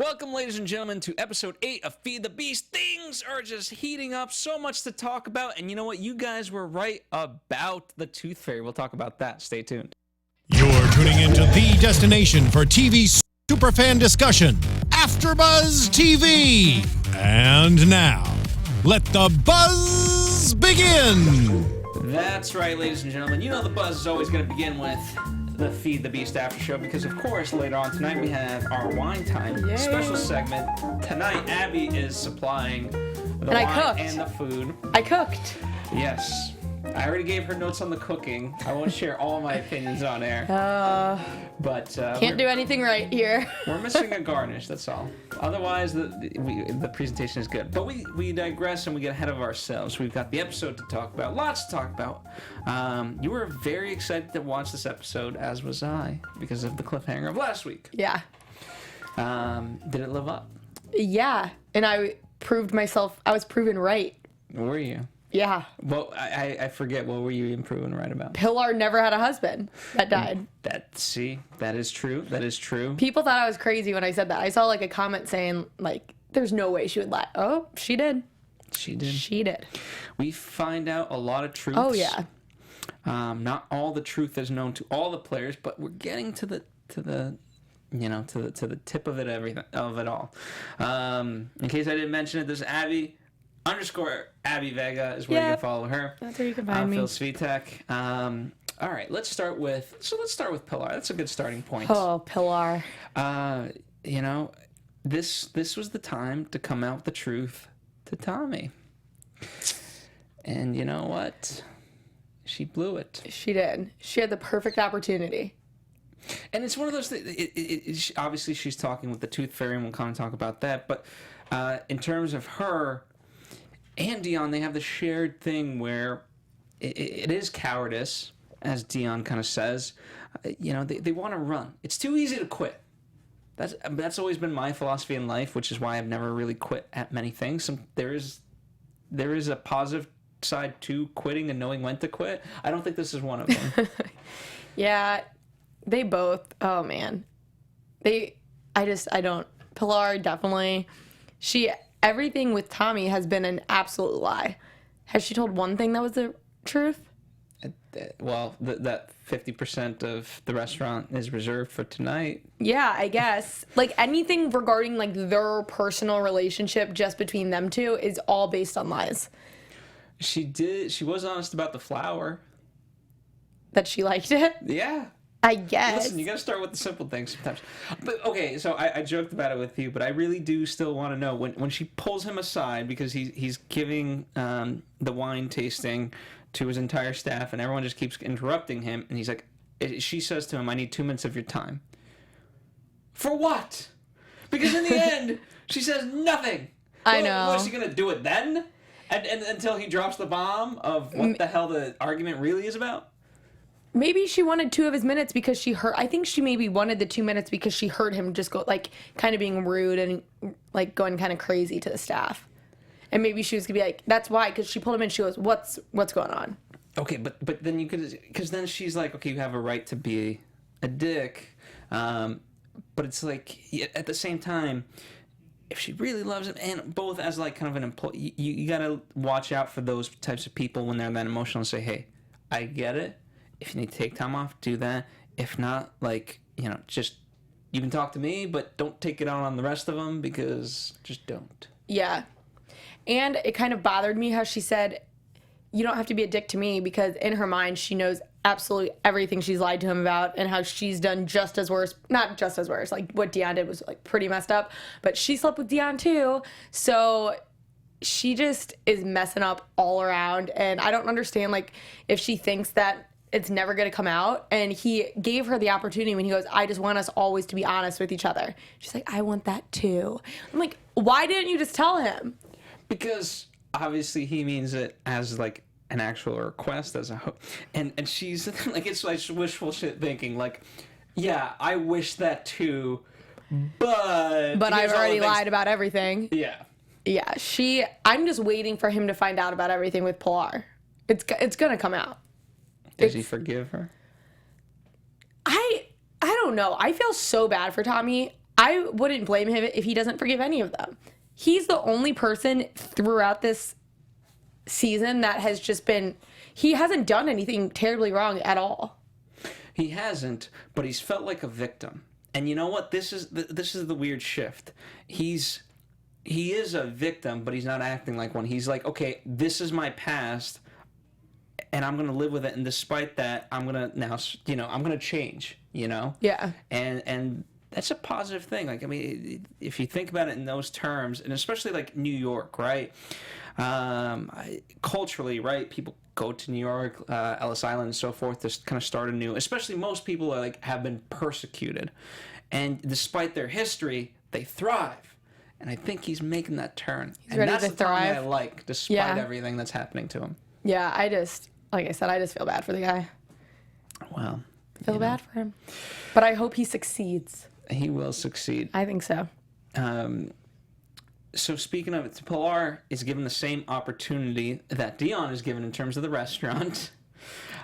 Welcome, ladies and gentlemen, to episode 8 of Feed the Beast. Things are just heating up, so much to talk about, and you know what? You guys were right about the Tooth Fairy. We'll talk about that. Stay tuned. You're tuning into the destination for TV superfan discussion, AFTERBUZZ TV. And now, let the buzz begin. That's right, ladies and gentlemen. You know the buzz is always going to begin with the Feed the Beast after show because, of course, later on tonight we have our wine time special segment. Tonight, Abby is supplying the wine and the food. I cooked. Yes. I already gave her notes on the cooking. I won't share all my opinions on air. But can't do anything right here. We're missing a garnish, that's all. Otherwise, the presentation is good. But we digress and we get ahead of ourselves. We've got the episode to talk about. Lots to talk about. You were very excited to watch this episode, as was I, because of the cliffhanger of last week. Yeah. Did it live up? Yeah. And I proved myself, I was proven right. Were you? Yeah. Well, I forget, what were you proven right about? Pilar never had a husband that died. That is true. That is true. People thought I was crazy when I said that. I saw like a comment saying like, there's no way she would lie. Oh, she did. She did. She did. We find out a lot of truths. Oh yeah. Not all the truth is known to all the players, but we're getting to the tip of it all. In case I didn't mention it, there's Abby _Abby Vega is where you can follow her. That's where you can find me. Phil Svitek. All right, let's start with Pilar. That's a good starting point. Oh, Pilar. This was the time to come out with the truth to Tommy. And you know what? She blew it. She did. She had the perfect opportunity. And it's one of those things. Obviously, she's talking with the Tooth Fairy, and we'll kind of talk about that. But in terms of her and Dion, they have the shared thing where it is cowardice, as Dion kind of says. They want to run. It's too easy to quit. That's always been my philosophy in life, which is why I've never really quit at many things. There is a positive side to quitting and knowing when to quit. I don't think this is one of them. Yeah, they both. Oh man, I don't. Pilar definitely. Everything with Tommy has been an absolute lie. Has she told one thing that was the truth? Well, that 50% of the restaurant is reserved for tonight. Yeah, I guess. Like anything regarding like their personal relationship just between them two is all based on lies. She was honest about the flower. That she liked it? Yeah. I guess. Listen, you got to start with the simple things sometimes. But okay, so I joked about it with you, but I really do still want to know when she pulls him aside because he's giving the wine tasting to his entire staff, and everyone just keeps interrupting him, and he's like, she says to him, "I need 2 minutes of your time." For what? Because in the end, she says nothing. I know. Was she gonna do it then? And until he drops the bomb of what the hell the argument really is about? Maybe she wanted 2 of his minutes because she heard. I think she maybe wanted the 2 minutes because she heard him just go like kind of being rude and like going kind of crazy to the staff. And maybe she was gonna be like, "That's why," because she pulled him in. She goes, "What's going on?" Okay, but then you could, because then she's like, "Okay, you have a right to be a dick," but it's like at the same time, if she really loves him, and both as like kind of an employee, you gotta watch out for those types of people when they're that emotional and say, "Hey, I get it. If you need to take time off, do that. If not, just you can talk to me, but don't take it out on the rest of them because just don't." Yeah. And it kind of bothered me how she said, "You don't have to be a dick to me," because in her mind, she knows absolutely everything she's lied to him about and how she's done not just as worse. Like what Dion did was like pretty messed up, but she slept with Dion too. So she just is messing up all around. And I don't understand like if she thinks that it's never going to come out. And he gave her the opportunity when he goes, "I just want us always to be honest with each other." She's like, "I want that too." I'm like, why didn't you just tell him? Because obviously he means it as like an actual request, as a and she's like, it's like wishful shit thinking. Like, yeah, I wish that too, but I've already lied about everything. Yeah. I'm just waiting for him to find out about everything with Pilar. It's gonna come out. Does he forgive her? I don't know. I feel so bad for Tommy. I wouldn't blame him if he doesn't forgive any of them. He's the only person throughout this season that has just been, he hasn't done anything terribly wrong at all. He hasn't, but he's felt like a victim. And you know what? This is the weird shift. He is a victim, but he's not acting like one. He's like, okay, this is my past, and I'm gonna live with it. And despite that, I'm gonna now, I'm gonna change. Yeah. And that's a positive thing. Like, I mean, if you think about it in those terms, and especially like New York, right? Culturally, right? People go to New York, Ellis Island, and so forth to kind of start anew. Especially most people are have been persecuted, and despite their history, they thrive. And I think he's making that turn. He's ready that's to the Tommy thrive. I like, despite everything that's happening to him. Yeah, like I said, I just feel bad for the guy. Well, Feel bad for him. But I hope he succeeds. He will succeed. I think so. So speaking of it, Pilar is given the same opportunity that Dion is given in terms of the restaurant.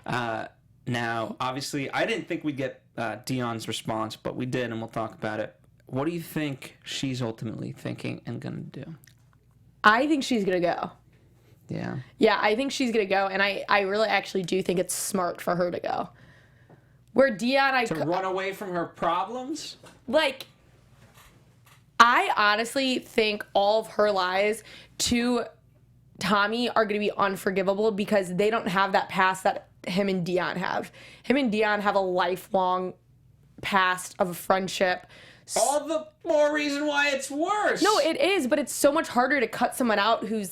Now, obviously, I didn't think we'd get Dion's response, but we did, and we'll talk about it. What do you think she's ultimately thinking and going to do? I think she's going to go. Yeah. Yeah, I think she's going to go, and I really actually do think it's smart for her to go. Where Dion, To run away from her problems? I honestly think all of her lies to Tommy are going to be unforgivable because they don't have that past that him and Dion have. Him and Dion have a lifelong past of a friendship. All the more reason why it's worse. No, it is, but it's so much harder to cut someone out who's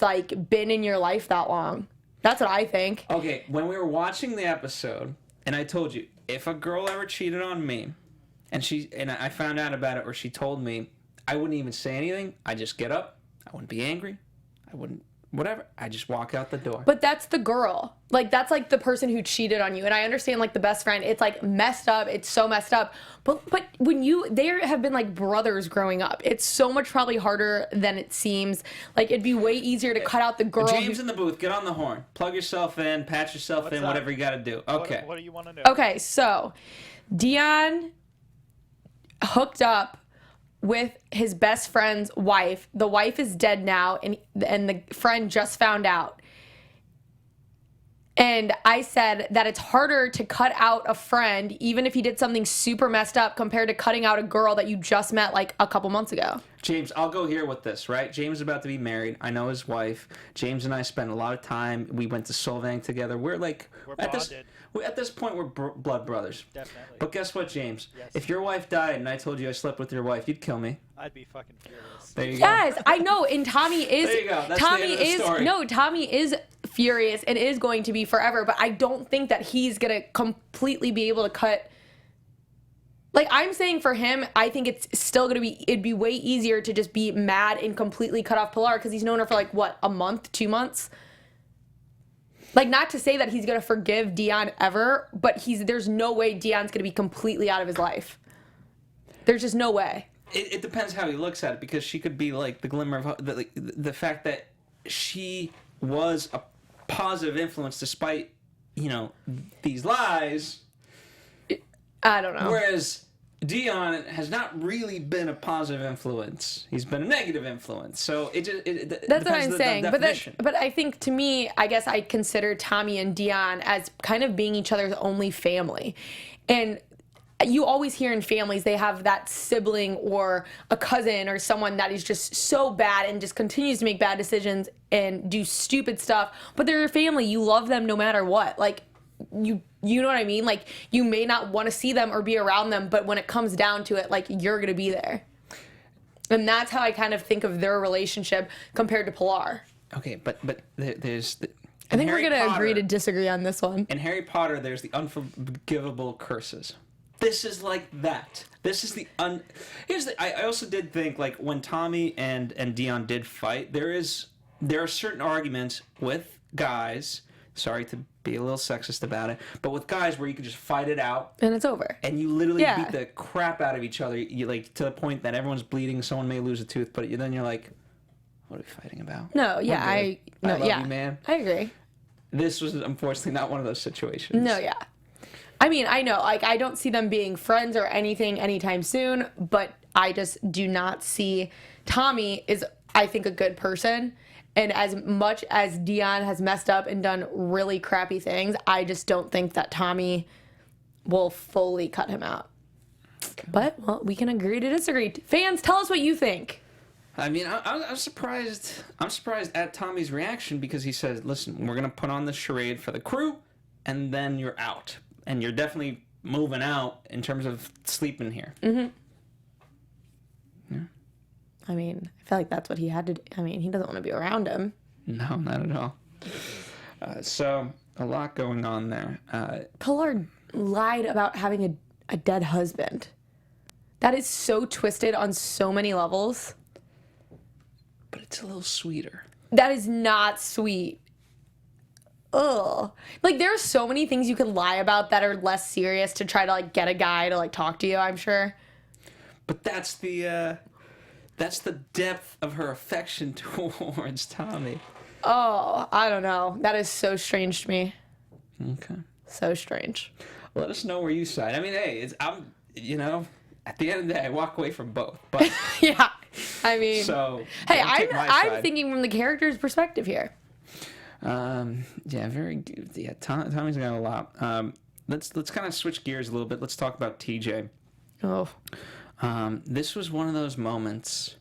been in your life that long. That's what I think. Okay, when we were watching the episode, and I told you, if a girl ever cheated on me, and I found out about it, or she told me, I wouldn't even say anything. I'd just get up. I wouldn't be angry. I wouldn't, whatever. I just walk out the door. But that's the girl. That's the person who cheated on you. And I understand the best friend. It's messed up. It's so messed up. But when they have been brothers growing up, it's so much probably harder than it seems. It'd be way easier to cut out the girl. James in the booth, get on the horn. Plug yourself in, patch yourself in, whatever you got to do. Okay. What do you want to know? Okay, so Dion hooked up with his best friend's wife. The wife is dead now, and the friend just found out. And I said that it's harder to cut out a friend, even if he did something super messed up, compared to cutting out a girl that you just met a couple months ago. James, I'll go here with this, right? James is about to be married. I know his wife. James and I spent a lot of time. We went to Solvang together. We're at this point, we're blood brothers. Definitely. But guess what, James? Yes. If your wife died and I told you I slept with your wife, you'd kill me. I'd be fucking furious. There you go. Yes, I know. And Tommy is. There you go. That's Tommy the end of the is story. no. Tommy is furious and is going to be forever. But I don't think that he's gonna completely be able to cut. I'm saying for him, I think it's still gonna be. It'd be way easier to just be mad and completely cut off Pilar because he's known her for a month, 2 months. Not to say that he's gonna forgive Dion ever, but there's no way Dion's gonna be completely out of his life. There's just no way. It depends how he looks at it, because she could be the glimmer of the fact that she was a positive influence despite these lies. I don't know. Whereas Dion has not really been a positive influence. He's been a negative influence. So that's what I'm saying. But I think, to me, I guess I consider Tommy and Dion as kind of being each other's only family. And you always hear in families they have that sibling or a cousin or someone that is just so bad and just continues to make bad decisions and do stupid stuff. But they're your family. You love them no matter what. You know what I mean? You may not want to see them or be around them, but when it comes down to it, you're going to be there. And that's how I kind of think of their relationship compared to Pilar. Okay, but there's... I think we're going to agree to disagree on this one. In Harry Potter, there's the unforgivable curses. This is like that. This is the I also did think, when Tommy and Dion did fight, there are certain arguments with guys, sorry to be a little sexist about it, but with guys where you can just fight it out. And it's over. And you literally beat the crap out of each other, to the point that everyone's bleeding, someone may lose a tooth, but then you're like, what are we fighting about? No, yeah, I love you, man. I agree. This was unfortunately not one of those situations. No, yeah. I mean, I know, I don't see them being friends or anything anytime soon, but I just do not see. Tommy is, I think, a good person. And as much as Dion has messed up and done really crappy things, I just don't think that Tommy will fully cut him out. Okay. But, well, we can agree to disagree. Fans, tell us what you think. I mean, I'm surprised. I'm surprised at Tommy's reaction because he says, "Listen, we're gonna put on the charade for the crew, and then you're out, and you're definitely moving out in terms of sleeping here." Mm-hmm. Yeah. I mean, I feel like that's what he had to do. I mean, he doesn't want to be around him. No, not at all. So a lot going on there. Pilar lied about having a dead husband. That is so twisted on so many levels. But it's a little sweeter. That is not sweet. Ugh. Like, there are so many things you could lie about that are less serious to try to, like, get a guy to, like, talk to you, I'm sure. But that's the depth of her affection towards Tommy. Oh, I don't know. That is so strange to me. Okay. So strange. Let us know where you side. I mean, hey, at the end of the day, I walk away from both. But yeah. I mean, so hey, I'm thinking from the character's perspective here. Yeah, very good. Yeah, Tommy's got a lot. Let's kind of switch gears a little bit. Let's talk about TJ. Oh. This was one of those moments.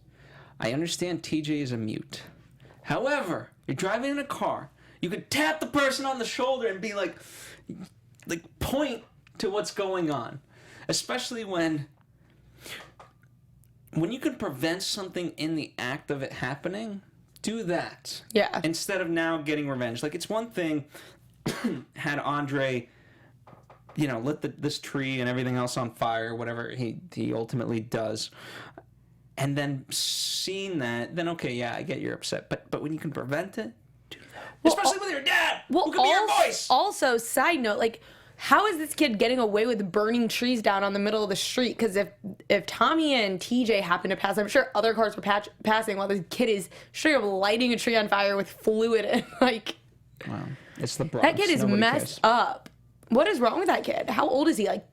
I understand TJ is a mute. However, you're driving in a car. You could tap the person on the shoulder and be like point to what's going on, especially when you can prevent something in the act of it happening. Do that. Yeah. Instead of now getting revenge. Like, it's one thing had Andre, lit this tree and everything else on fire, whatever he ultimately does. And then seeing that, then okay, yeah, I get you're upset. But when you can prevent it, do that. Well, especially with your dad, who could be your voice. Also, side note, like, how is this kid getting away with burning trees down on the middle of the street? Because if Tommy and TJ happen to pass, I'm sure other cars were passing while this kid is straight up lighting a tree on fire with fluid and, like... Wow. It's the Bronx. That kid is messed up. What is wrong with that kid? How old is he? Like,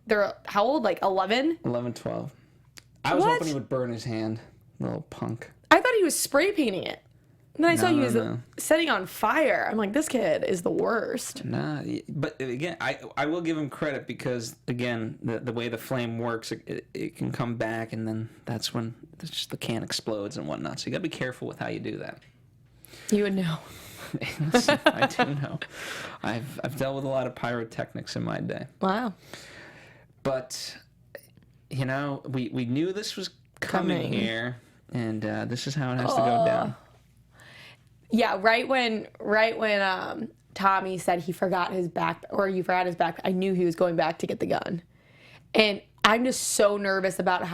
how old? Like, 11? 11, 12. I was hoping he would burn his hand. Little punk. I thought he was spray painting it. And then I saw he was setting on fire. I'm like, this kid is the worst. Nah, but again, I will give him credit because, again, the way the flame works, it can come back, and then that's when the can explodes and whatnot. So you got to be careful with how you do that. You would know. Listen, I do know. I've dealt with a lot of pyrotechnics in my day. Wow. But, we knew this was coming here, and this is how it has to go down. Yeah, right when Tommy said he forgot his backpack, or you forgot his backpack, I knew he was going back to get the gun. And I'm just so nervous about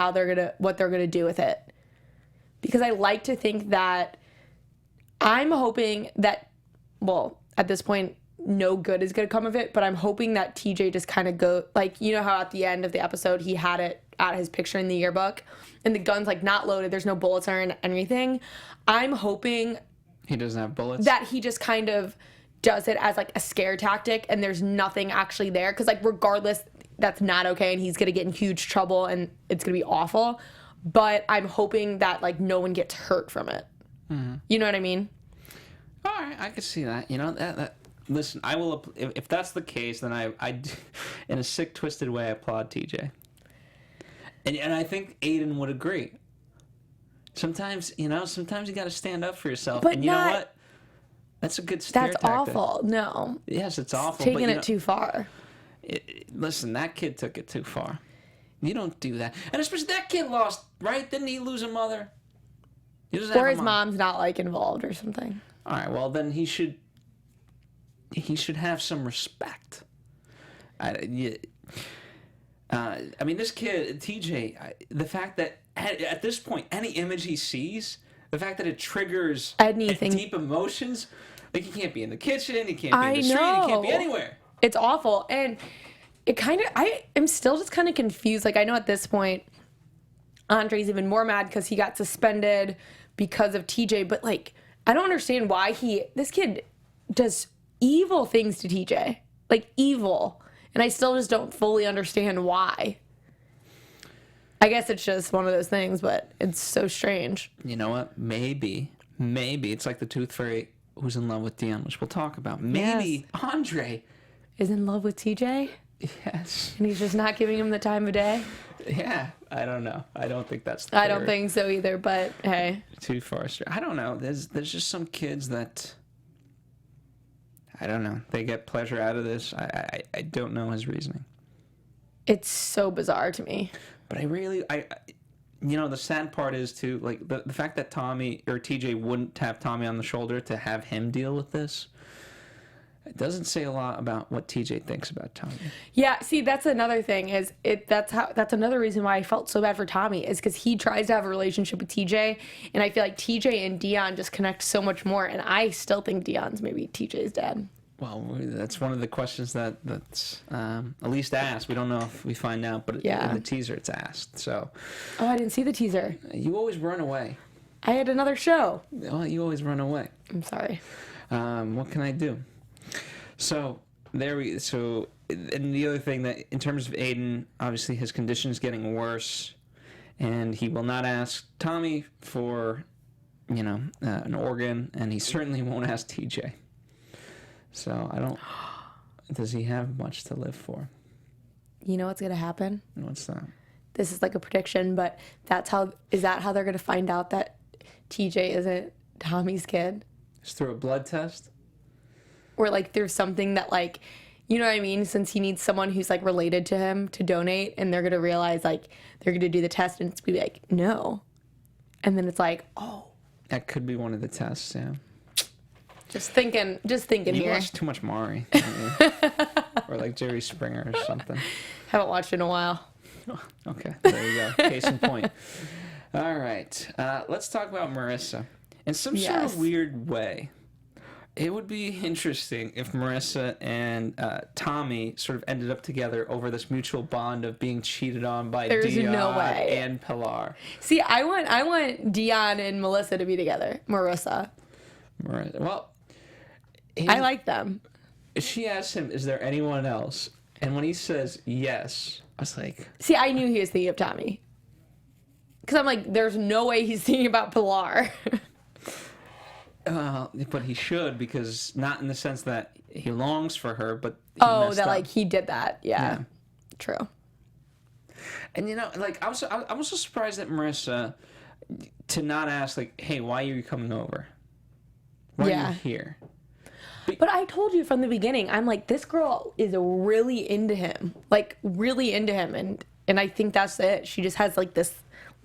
what they're gonna do with it. Because I like to think that I'm hoping that, well, at this point, no good is gonna come of it, but I'm hoping that TJ just kind of go, like, you know how at the end of the episode he had it at his picture in the yearbook, and the gun's like not loaded, there's no bullets or anything. I'm hoping he doesn't have bullets? That he just kind of does it as, like, a scare tactic, and there's nothing actually there. Because, like, regardless, that's not okay, and he's going to get in huge trouble, and it's going to be awful. But I'm hoping that, like, no one gets hurt from it. Mm-hmm. You know what I mean? All right, I can see that. Listen, I will... If that's the case, then I in a sick, twisted way, I applaud TJ. And I think Aiden would agree. Sometimes you got to stand up for yourself. But and you know what? That's a good scare tactic. That's awful. No. Yes, it's awful. Taking it too far. Listen, that kid took it too far. You don't do that. And especially that kid lost, right? Didn't he lose a mother? Or his mom's not, like, involved or something. All right, well, then he should have some respect. I mean, this kid, TJ, the fact that at this point, any image he sees, the fact that it triggers deep emotions, like, he can't be in the kitchen, he can't be in the street, he can't be anywhere. It's awful. And I am still just kind of confused. Like, I know at this point, Andre's even more mad because he got suspended because of TJ, but, like, I don't understand why this kid does evil things to TJ. Like, evil. And I still just don't fully understand why. I guess it's just one of those things, but it's so strange. You know what? Maybe it's like the Tooth Fairy who's in love with Dion, which we'll talk about. Maybe Andre is in love with TJ. Yes. And he's just not giving him the time of day. Yeah, I don't know. I don't think that's the I don't think so either, but hey. Too far. I don't know. There's just some kids that, I don't know, they get pleasure out of this. I don't know his reasoning. It's so bizarre to me. But the sad part is too, like the fact that Tommy or TJ wouldn't tap Tommy on the shoulder to have him deal with this. It doesn't say a lot about what TJ thinks about Tommy. Yeah, see, that's another thing. That's another reason why I felt so bad for Tommy is because he tries to have a relationship with TJ, and I feel like TJ and Dion just connect so much more. And I still think Dion's maybe TJ's dad. Well, that's one of the questions that's at least asked. We don't know if we find out, but in the teaser it's asked. So. Oh, I didn't see the teaser. You always run away. I had another show. Well, you always run away. I'm sorry. What can I do? So and the other thing that in terms of Aiden, obviously his condition is getting worse, and he will not ask Tommy for, an organ, and he certainly won't ask TJ. So does he have much to live for? You know what's gonna happen? What's that? This is like a prediction, but is that how they're gonna find out that TJ isn't Tommy's kid? Just through a blood test? Or like through something that like, you know what I mean? Since he needs someone who's like related to him to donate, and they're gonna realize like they're gonna do the test and it's gonna be like no, and then it's like that could be one of the tests. Yeah. Just thinking you here. watch too much Maury, or like Jerry Springer or something. Haven't watched in a while. Okay, there you go. Case in point. All right, let's talk about Marissa. In some sort of weird way, it would be interesting if Marissa and Tommy sort of ended up together over this mutual bond of being cheated on by Dion and Pilar. See, I want Dion and Melissa to be together. Marissa. Well, I like them. She asked him, "Is there anyone else?" And when he says yes, I was like, "See, I knew he was thinking of Tommy." Because I'm like, "There's no way he's thinking about Pilar." But he should, because not in the sense that he longs for her, but he messed up. Like he did that. Yeah. True. And I was so surprised at Marissa to not ask like, "Hey, why are you coming over? Why are you here?" But I told you from the beginning, I'm like, this girl is really into him, and I think that's it. She just has like this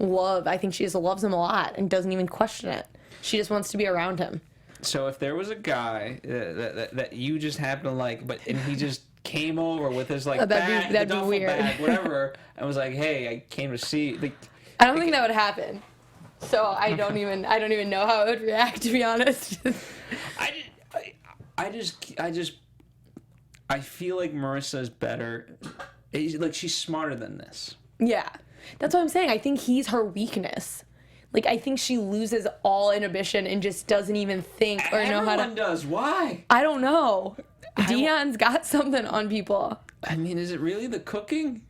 love. I think she just loves him a lot and doesn't even question it. She just wants to be around him. So if there was a guy that you just happen to like, and he just came over with his like that'd be weird. Bag, whatever, and was like, "Hey, I came to see." Like, I don't think that would happen. So I don't even know how I would react, to be honest. I feel like Marissa is better. Like, she's smarter than this. Yeah, that's what I'm saying. I think he's her weakness. Like, I think she loses all inhibition and just doesn't even think or know how to. Everyone does. Why? I don't know. Dion's got something on people. I mean, is it really the cooking?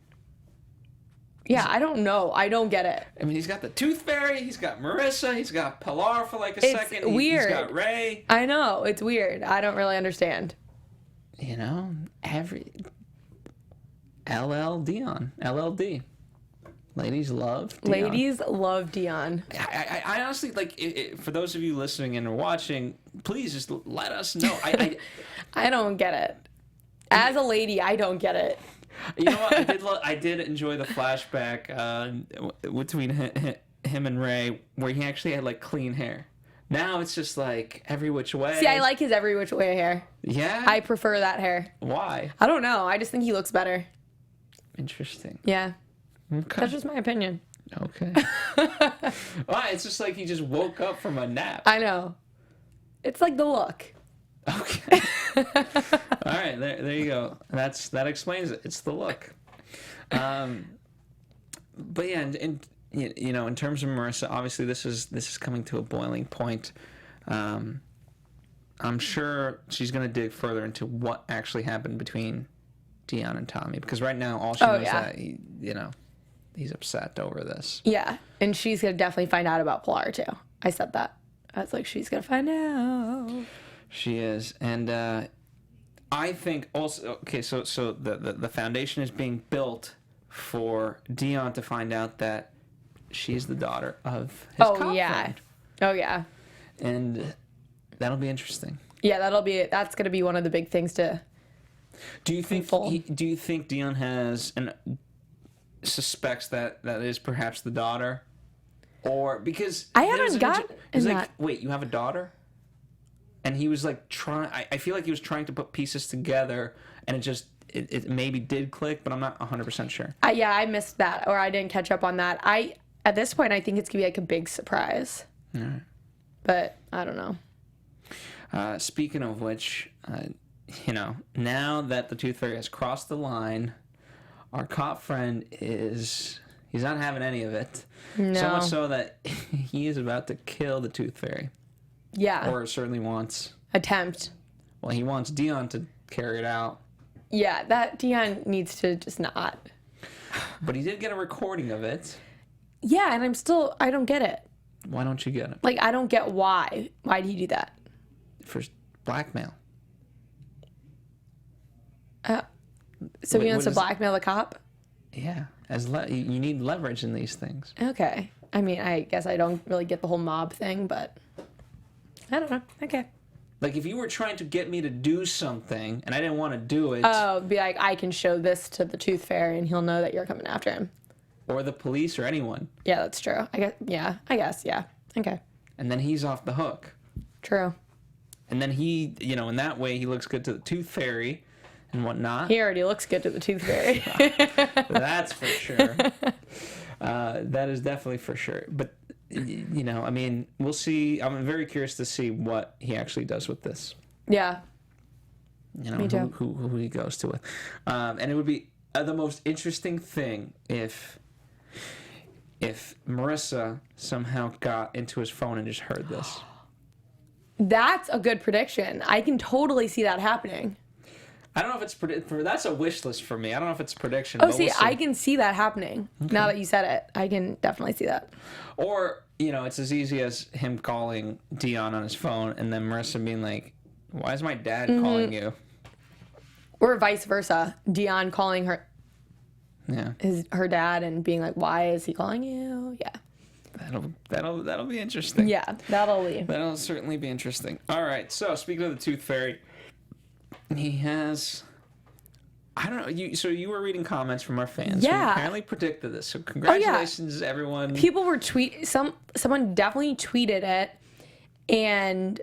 Yeah, I don't know. I don't get it. I mean, he's got the Tooth Fairy, he's got Marissa, he's got Pilar for like a second. It's weird. He's got Ray. I know. It's weird. I don't really understand. LLD. Ladies love Dion. Ladies love Dion. I honestly, like, for those of you listening and watching, please just let us know. I don't get it. As a lady, I don't get it. You know what? I did enjoy the flashback between him and Ray, where he actually had like clean hair. Now it's just like every which way. See, I like his every which way hair. Yeah? I prefer that hair. Why? I don't know. I just think he looks better. Interesting. Yeah. Okay. That's just my opinion. Okay. Well, it's just like he just woke up from a nap. I know. It's like the look. Okay. All right, there you go. That explains it. It's the look. But yeah, and in terms of Marissa, obviously this is coming to a boiling point. I'm sure she's going to dig further into what actually happened between Dion and Tommy, because right now all she knows is that he's upset over this. Yeah, and she's gonna definitely find out about Pilar too. I said that. I was like, she's gonna find out. She is, and I think also so the foundation is being built for Dion to find out that she's the daughter of his cop friend. Oh yeah. And that'll be interesting. Yeah, that's gonna be one of the big things to. Do you think Dion has and suspects that is perhaps the daughter, or because I haven't got he's like, wait, you have a daughter, and he was like trying. I feel like he was trying to put pieces together, and it maybe did click, but I'm not 100% sure. I missed that, or I didn't catch up on that. At this point, I think it's gonna be like a big surprise. All right. But I don't know. Speaking of which, now that the Tooth Fairy has crossed the line, our cop friend he's not having any of it. No. So much so that he is about to kill the Tooth Fairy. Yeah. Or certainly wants. Attempt. Well, he wants Dion to carry it out. Yeah, that Dion needs to just not. But he did get a recording of it. Yeah, and I don't get it. Why don't you get it? Like, I don't get why. Why did he do that? For blackmail. So Wait, he wants to blackmail the cop? Yeah. You need leverage in these things. Okay. I mean, I guess I don't really get the whole mob thing, but I don't know. Okay. Like, if you were trying to get me to do something and I didn't want to do it. Oh, be like, I can show this to the Tooth Fairy and he'll know that you're coming after him. Or the police or anyone. Yeah, that's true. I guess. Yeah. Okay. And then he's off the hook. True. And then he, in that way, he looks good to the Tooth Fairy and whatnot. He already looks good to the Tooth Fairy. That's for sure. That is definitely for sure. But, I mean, we'll see. I'm very curious to see what he actually does with this. Yeah. Me too. Who he goes to with. And it would be the most interesting thing if Marissa somehow got into his phone and just heard this. That's a good prediction. I can totally see that happening. I don't know if it's that's a wish list for me. I don't know if it's a prediction. Oh, see, I can see that happening. Okay. Now that you said it, I can definitely see that. Or, it's as easy as him calling Dion on his phone and then Marissa being like, why is my dad calling you? Or vice versa. Dion calling her her dad and being like, why is he calling you? Yeah. That'll be interesting. Yeah, that'll certainly be interesting. All right, so speaking of the Tooth Fairy, he has, I don't know, you were reading comments from our fans. Yeah. Who apparently predicted this. So congratulations, everyone. People were someone definitely tweeted it, and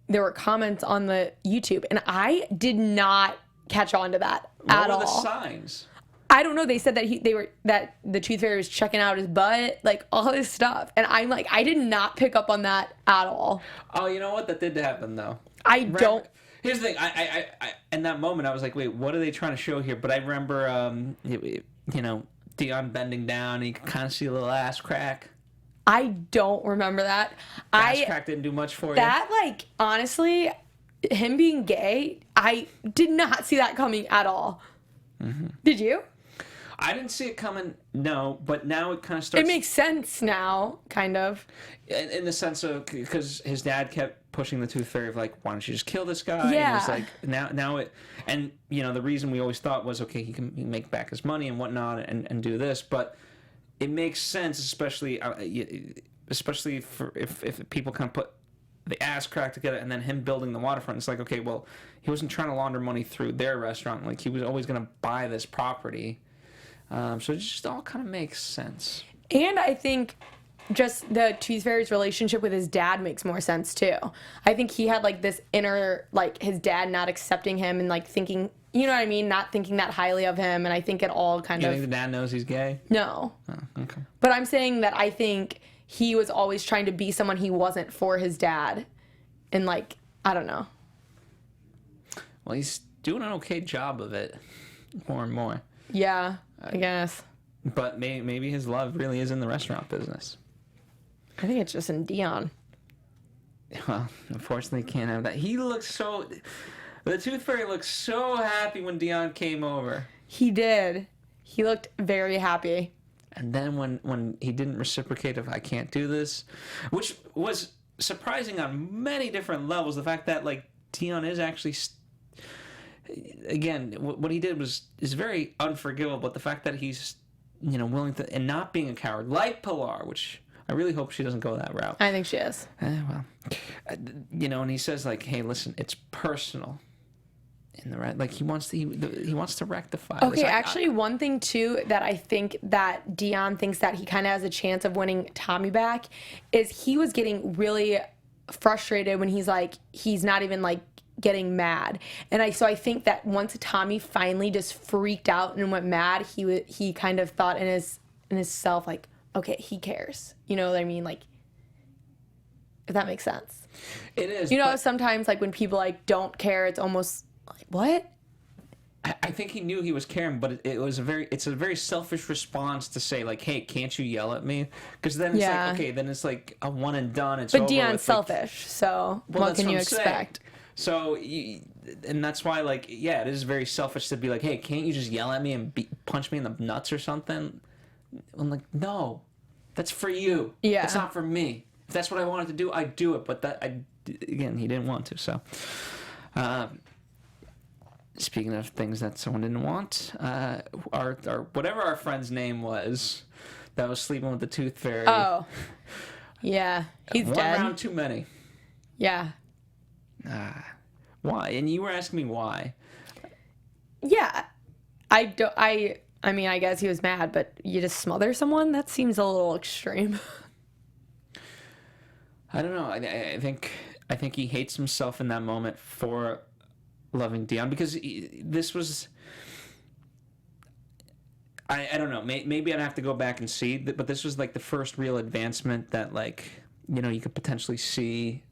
there were comments on the YouTube, and I did not catch on to that at all. What were the signs? I don't know. They said that the Tooth Fairy was checking out his butt, like all this stuff. And I'm like, I did not pick up on that at all. Oh, you know what? That did happen though. Don't. Here's the thing. I in that moment I was like, wait, what are they trying to show here? But I remember, Dion bending down and you could kind of see a little ass crack. I don't remember that. Ass crack didn't do much for you. That, like, honestly, him being gay, I did not see that coming at all. Mm-hmm. Did you? I didn't see it coming, no, but now it kind of starts... It makes sense now, kind of. In the sense of, because his dad kept pushing the Tooth Fairy of like, why don't you just kill this guy? Yeah. And it was like, now it... And, the reason we always thought was, okay, he can make back his money and whatnot and do this, but it makes sense, especially for if people kind of put the ass crack together and then him building the waterfront. It's like, okay, well, he wasn't trying to launder money through their restaurant. Like, he was always going to buy this property. So it just all kind of makes sense. And I think just the Tooth Fairy's relationship with his dad makes more sense too. I think he had like this inner, like his dad not accepting him and like thinking, you know what I mean? Not thinking that highly of him. And I think it all kind of... You think the dad knows he's gay? No. Oh, okay. But I'm saying that I think he was always trying to be someone he wasn't for his dad. And like, I don't know. Well, he's doing an okay job of it. More and more. Yeah, I guess. But maybe his love really is in the restaurant business. I think it's just in Dion. Well, unfortunately, can't have that. He looks so... The Tooth Fairy looked so happy when Dion came over. He did. He looked very happy. And then when he didn't reciprocate of I can't do this, which was surprising on many different levels. The fact that like Dion is actually, again, what he did is very unforgivable. But the fact that he's willing to and not being a coward like Pilar, which I really hope she doesn't go that route. I think she is. Well, and he says like, hey, listen, it's personal. In the right, like he wants to rectify. Okay, actually, one thing too that I think that Dion thinks that he kind of has a chance of winning Tommy back is he was getting really frustrated when he's not even like getting mad, and I think that once Tommy finally just freaked out and went mad, he kind of thought in his self like, okay, he cares. You know what I mean? Like, if that makes sense. It is. Sometimes like when people like don't care, it's almost like, what? I think he knew he was caring, but it's a very selfish response to say like, hey, can't you yell at me? Because then it's like, okay, then it's like a one and done. It's but over Dion's with. selfish, so what can you expect? So, and that's why like, yeah, it is very selfish to be like, hey, can't you just yell at me and punch me in the nuts or something? I'm like, no, that's for you. Yeah, it's not for me. If that's what I wanted to do, I do it. But again, he didn't want to. So. Speaking of things that someone didn't want, our whatever our friend's name was, that was sleeping with the Tooth Fairy. Oh, yeah, he's One dead. round too many. Yeah. Why? And you were asking me why. Yeah, I mean, I guess he was mad, but you just smother someone? That seems a little extreme. I don't know. I think he hates himself in that moment for loving Dion, because this was, I don't know, maybe I'd have to go back and see, but this was like the first real advancement that like, you could potentially see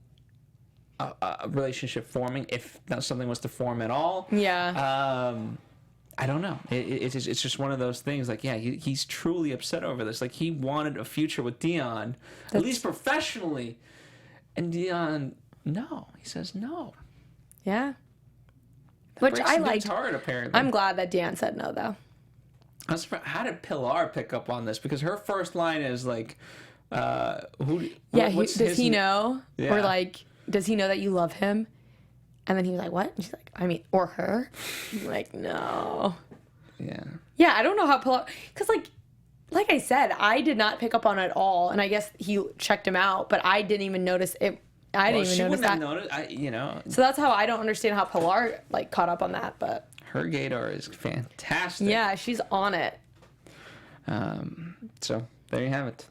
a relationship forming, if something was to form at all. Yeah. I don't know. It's just one of those things. Like, yeah, he's truly upset over this. Like, he wanted a future with Dion, at least professionally, and Dion, no. He says no. Yeah. Which I liked. Hard, apparently. I'm glad that Dion said no, though. I was surprised. How did Pilar pick up on this? Because her first line is like, "Who? Yeah, does he know? Yeah. Or like, does he know that you love him?" And then he was like, "What?" And she's like, "I mean, or her." I'm like, no. Yeah. Yeah, I don't know how Pilar, because like I said, I did not pick up on it at all, and I guess he checked him out, but I didn't even notice it. I didn't even notice that. So that's how I don't understand how Pilar like caught up on that, but her gaydar is fantastic. Yeah, she's on it. So there you have it.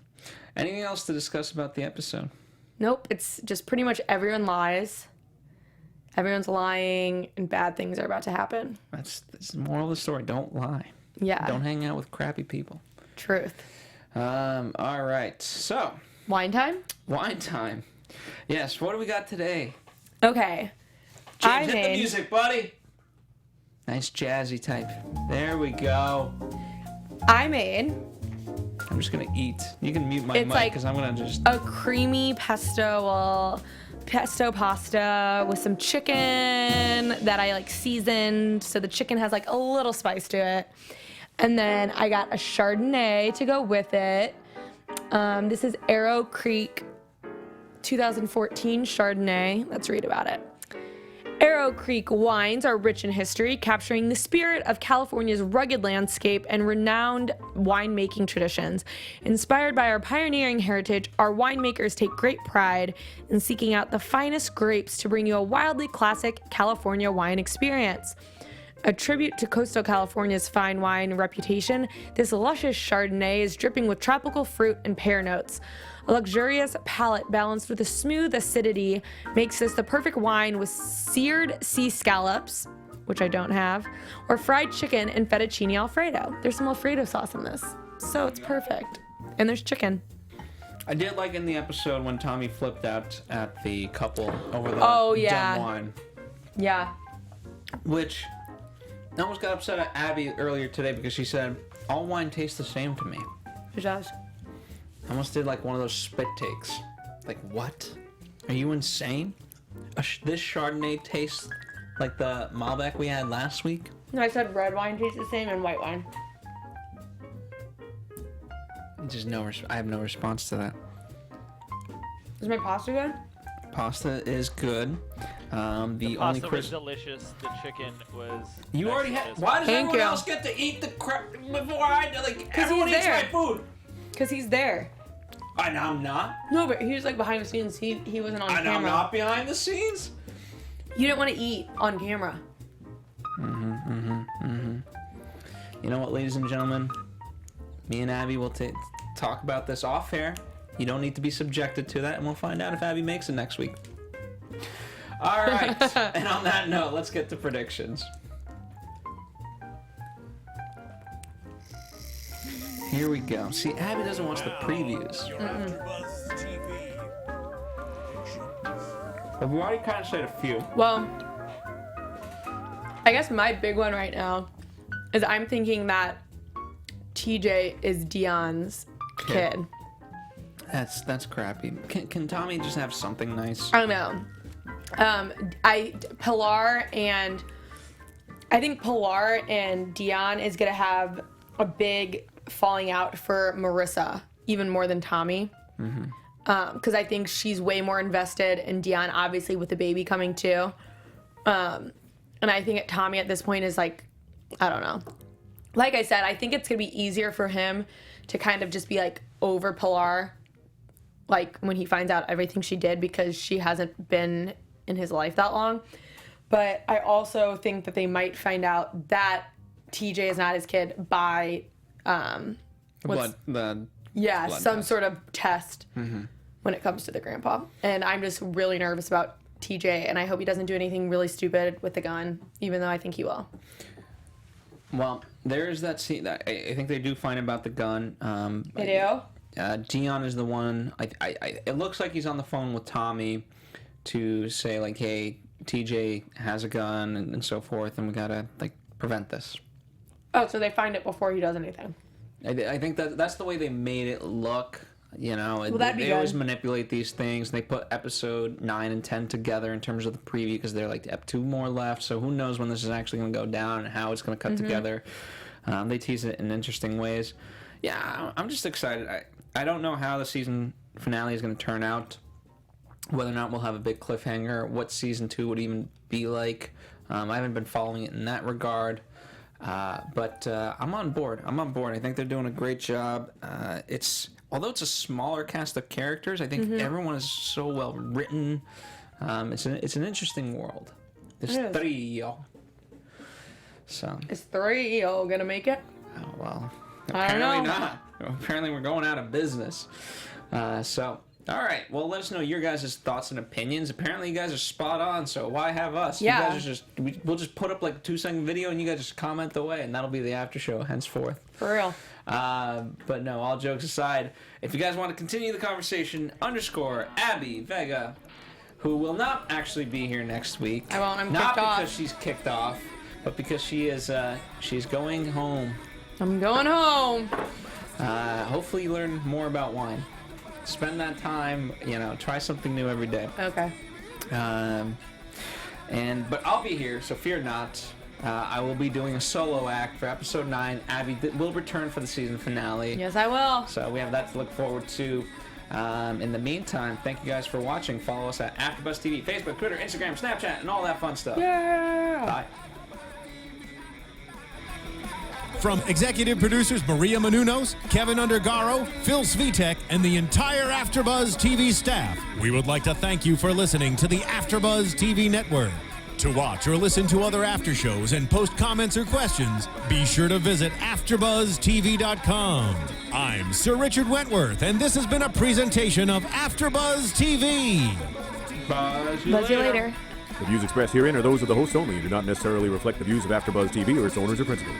Anything else to discuss about the episode? Nope, it's just pretty much everyone lies. Everyone's lying, and bad things are about to happen. That's the moral of the story. Don't lie. Yeah. Don't hang out with crappy people. Truth. All right. So. Wine time? Wine time. Yes. What do we got today? Okay. James, hit the music, buddy. Nice jazzy type. There we go. I'm just gonna eat. You can mute my mic because I'm gonna just. A creamy pesto pasta with some chicken that I like seasoned, so the chicken has like a little spice to it. And then I got a Chardonnay to go with it. This is Arrow Creek 2014 Chardonnay. Let's read about it. Arrow Creek wines are rich in history, capturing the spirit of California's rugged landscape and renowned winemaking traditions. Inspired by our pioneering heritage, our winemakers take great pride in seeking out the finest grapes to bring you a wildly classic California wine experience. A tribute to coastal California's fine wine reputation, this luscious Chardonnay is dripping with tropical fruit and pear notes. A luxurious palate balanced with a smooth acidity makes this the perfect wine with seared sea scallops, which I don't have, or fried chicken and fettuccine Alfredo. There's some Alfredo sauce in this, so it's perfect. And there's chicken. I did like in the episode when Tommy flipped out at the couple over the dumb wine. Yeah. Which I almost got upset at Abby earlier today because she said, all wine tastes the same to me. Josh. I almost did like one of those spit takes. Like, what? Are you insane? This Chardonnay tastes like the Malbec we had last week? No, I said red wine tastes the same and white wine. Just I have no response to that. Is my pasta good? Pasta is good. The only Pasta was delicious. The chicken was. You already had. Why does everyone else get to eat the crap before I do? Like everyone eats my food. Because he's there. And I'm not. No, but he was like behind the scenes. He wasn't on camera. And I'm not behind the scenes. You didn't want to eat on camera. You know what, ladies and gentlemen? Me and Abby will talk about this off air. You don't need to be subjected to that, and we'll find out if Abby makes it next week. All right. And on that note, let's get to predictions. Here we go. See, Abby doesn't watch the previews. But we already kind of said a few. Well, I guess my big one right now is I'm thinking that TJ is Dion's kid. That's crappy. Can Tommy just have something nice? I don't know. Pilar and I think Pilar and Dion is gonna have a big falling out for Marissa, even more than Tommy. Because I think she's way more invested in Dion, obviously with the baby coming too. And I think Tommy at this point is like, I don't know. Like I said, I think it's gonna be easier for him to kind of just be like over Pilar, like when he finds out everything she did, because she hasn't been in his life that long. But I also think that they might find out that TJ is not his kid by some test. sort of test when it comes to the grandpa. And I'm just really nervous about TJ, and I hope he doesn't do anything really stupid with the gun, even though I think he will. Well, there is that scene. I think they do find about the gun. They do? Dion is the one. It looks like he's on the phone with Tommy to say, like, hey, TJ has a gun and so forth, and we gotta, like, prevent this. Oh, so they find it before he does anything. I think that's the way they made it look. You know, they always manipulate these things. They put episode 9 and 10 together in terms of the preview because they're like, have 2 more left. So who knows when this is actually going to go down and how it's going to cut together. They tease it in interesting ways. Yeah, I'm just excited. I don't know how the season finale is going to turn out. Whether or not we'll have a big cliffhanger. What season 2 would even be like. I haven't been following it in that regard. But I'm on board. I think they're doing a great job. Although it's a smaller cast of characters, I think everyone is so well written. It's an interesting world. There's 3 y'all. So is 3 y'all gonna make it? Oh well, apparently I don't know. Not. Apparently we're going out of business. All right. Well, let us know your guys' thoughts and opinions. Apparently, you guys are spot on, so why have us? Yeah. You guys are we'll just put up like a 2-second video, and you guys just comment away, and that'll be the after show henceforth. For real. But no, all jokes aside, if you guys want to continue the conversation, _Abby Vega, who will not actually be here next week. I won't. I'm not kicked off. Not because she's kicked off, but because she's going home. I'm going home. Hopefully you learn more about wine. Spend that time, try something new every day. Okay. But I'll be here, so fear not. I will be doing a solo act for episode 9. Abby will return for the season finale. Yes, I will. So we have that to look forward to. In the meantime, thank you guys for watching. Follow us at AfterBuzz TV, Facebook, Twitter, Instagram, Snapchat, and all that fun stuff. Yeah. Bye. From executive producers Maria Menounos, Kevin Undergaro, Phil Svitek, and the entire AfterBuzz TV staff, we would like to thank you for listening to the AfterBuzz TV network. To watch or listen to other after shows and post comments or questions, be sure to visit AfterBuzzTV.com. I'm Sir Richard Wentworth, and this has been a presentation of AfterBuzz TV. Buzz you later. The views expressed herein are those of the hosts only and do not necessarily reflect the views of AfterBuzz TV or its owners or principals.